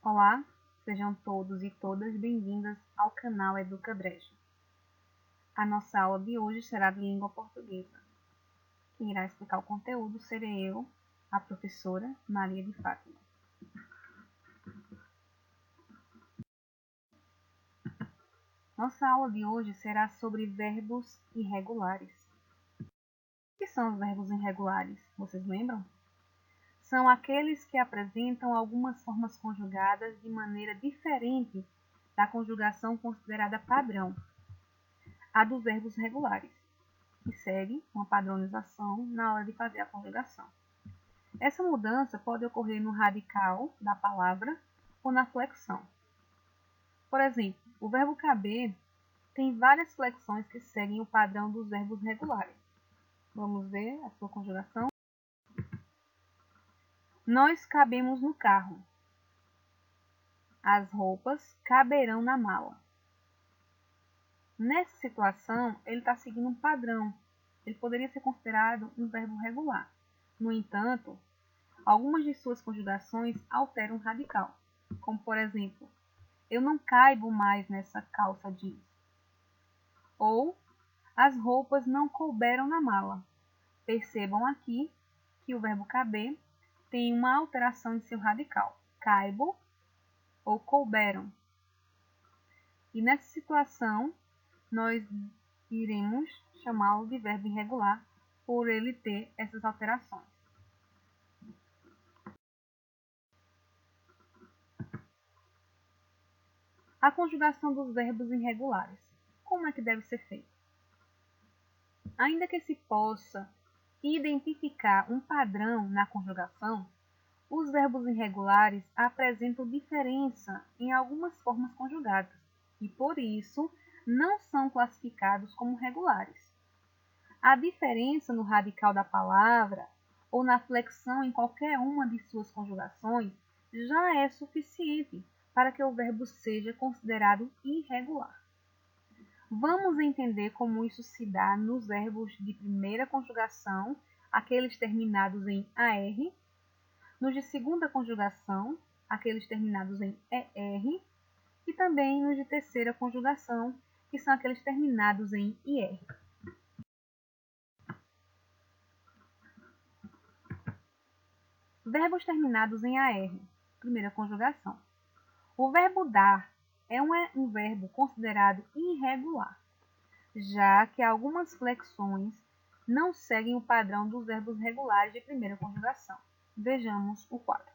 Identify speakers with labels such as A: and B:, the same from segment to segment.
A: Olá, sejam todos e todas bem-vindas ao canal Educa Brejo. A nossa aula de hoje será de língua portuguesa. Quem irá explicar o conteúdo serei eu, a professora Maria de Fátima. Nossa aula de hoje será sobre verbos irregulares. O que são os verbos irregulares? Vocês lembram? São aqueles que apresentam algumas formas conjugadas de maneira diferente da conjugação considerada padrão, a dos verbos regulares, que segue uma padronização na hora de fazer a conjugação. Essa mudança pode ocorrer no radical da palavra ou na flexão. Por exemplo, o verbo caber tem várias flexões que seguem o padrão dos verbos regulares. Vamos ver a sua conjugação. Nós cabemos no carro. As roupas caberão na mala. Nessa situação, ele está seguindo um padrão. Ele poderia ser considerado um verbo regular. No entanto, algumas de suas conjugações alteram o radical, como por exemplo, eu não caibo mais nessa calça jeans. Ou, as roupas não couberam na mala. Percebam aqui que o verbo caber tem uma alteração em seu radical, caibo ou couberam. E nessa situação, nós iremos chamá-lo de verbo irregular por ele ter essas alterações. A conjugação dos verbos irregulares. Como é que deve ser feita? Ainda que se possa identificar um padrão na conjugação, os verbos irregulares apresentam diferença em algumas formas conjugadas e, por isso, não são classificados como regulares. A diferença no radical da palavra ou na flexão em qualquer uma de suas conjugações já é suficiente para que o verbo seja considerado irregular. Vamos entender como isso se dá nos verbos de primeira conjugação, aqueles terminados em AR, nos de segunda conjugação, aqueles terminados em ER, e também nos de terceira conjugação, que são aqueles terminados em IR. Verbos terminados em AR, primeira conjugação. O verbo dar é um verbo considerado irregular, já que algumas flexões não seguem o padrão dos verbos regulares de primeira conjugação. Vejamos o quadro.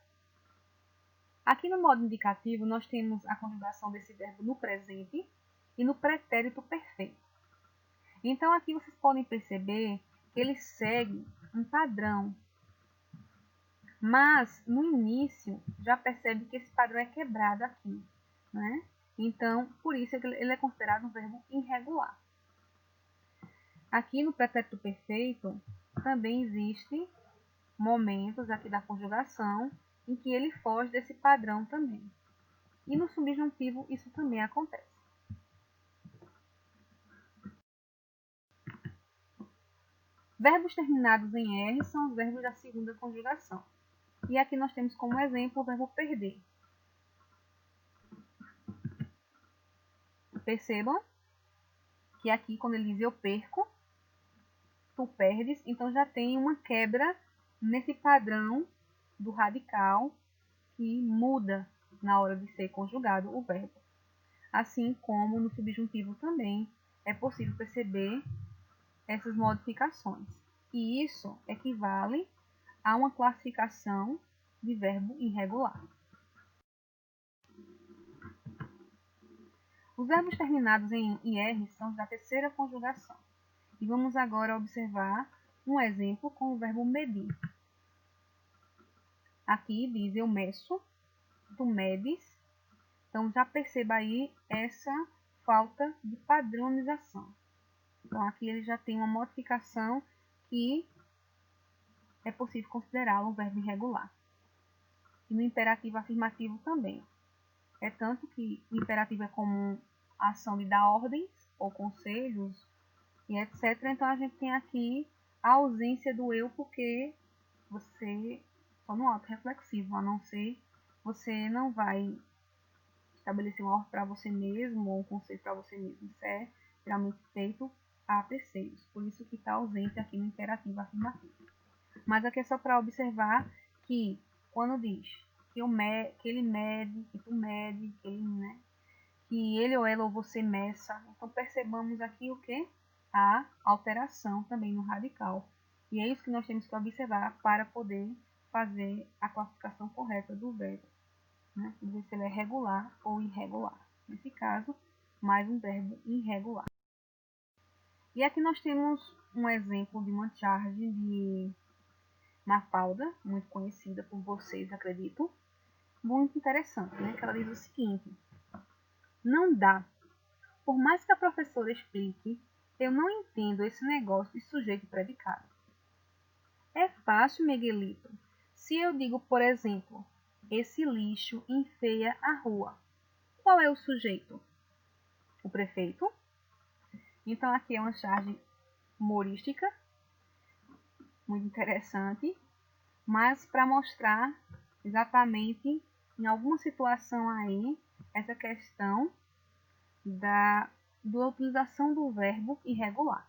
A: Aqui no modo indicativo, nós temos a conjugação desse verbo no presente e no pretérito perfeito. Então, aqui vocês podem perceber que ele segue um padrão, mas no início já percebe que esse padrão é quebrado aqui, né? Então, por isso ele é considerado um verbo irregular. Aqui no pretérito perfeito também existem momentos aqui da conjugação em que ele foge desse padrão também. E no subjuntivo isso também acontece. Verbos terminados em R são os verbos da segunda conjugação. E aqui nós temos como exemplo o verbo perder. Percebam que aqui quando ele diz eu perco, tu perdes, então já tem uma quebra nesse padrão do radical que muda na hora de ser conjugado o verbo. Assim como no subjuntivo também é possível perceber essas modificações. E isso equivale a uma classificação de verbo irregular. Os verbos terminados em IR são os da terceira conjugação. E vamos agora observar um exemplo com o verbo medir. Aqui diz eu meço, tu medes. Então já perceba aí essa falta de padronização. Então aqui ele já tem uma modificação que é possível considerá-lo um verbo irregular. E no imperativo afirmativo também. É tanto que o imperativo é comum a ação de dar ordens ou conselhos e etc. Então a gente tem aqui a ausência do eu porque você só no auto reflexivo, a não ser você não vai estabelecer uma ordem para você mesmo ou um conceito para você mesmo. Isso é geralmente feito a terceiros. Por isso que está ausente aqui no imperativo afirmativo. Mas aqui é só para observar que quando diz que ele mede, que tu mede, que ele ou ela ou você meça, então percebamos aqui o que? A alteração também no radical. E é isso que nós temos que observar para poder fazer a classificação correta do verbo. Né? Ver se ele é regular ou irregular. Nesse caso, mais um verbo irregular. E aqui nós temos um exemplo de uma charge de Mafalda, muito conhecida por vocês, acredito. Muito interessante, né? Que ela diz o seguinte: não dá. Por mais que a professora explique, eu não entendo esse negócio de sujeito e predicado. É fácil, Miguelito. Se eu digo, por exemplo, esse lixo enfeia a rua, qual é o sujeito? O prefeito. Então aqui é uma charge humorística, muito interessante, mas para mostrar exatamente em alguma situação aí essa questão da utilização do verbo irregular.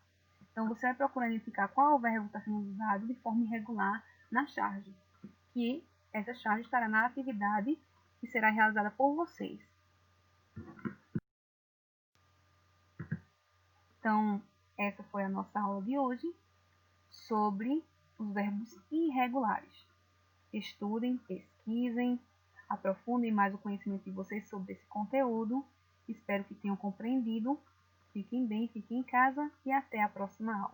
A: Então você vai procurar identificar qual é o verbo que está sendo usado de forma irregular na charge, que essa charge estará na atividade que será realizada por vocês. Então, essa foi a nossa aula de hoje sobre os verbos irregulares. Estudem, pesquisem, aprofundem mais o conhecimento de vocês sobre esse conteúdo. Espero que tenham compreendido. Fiquem bem, fiquem em casa e até a próxima aula.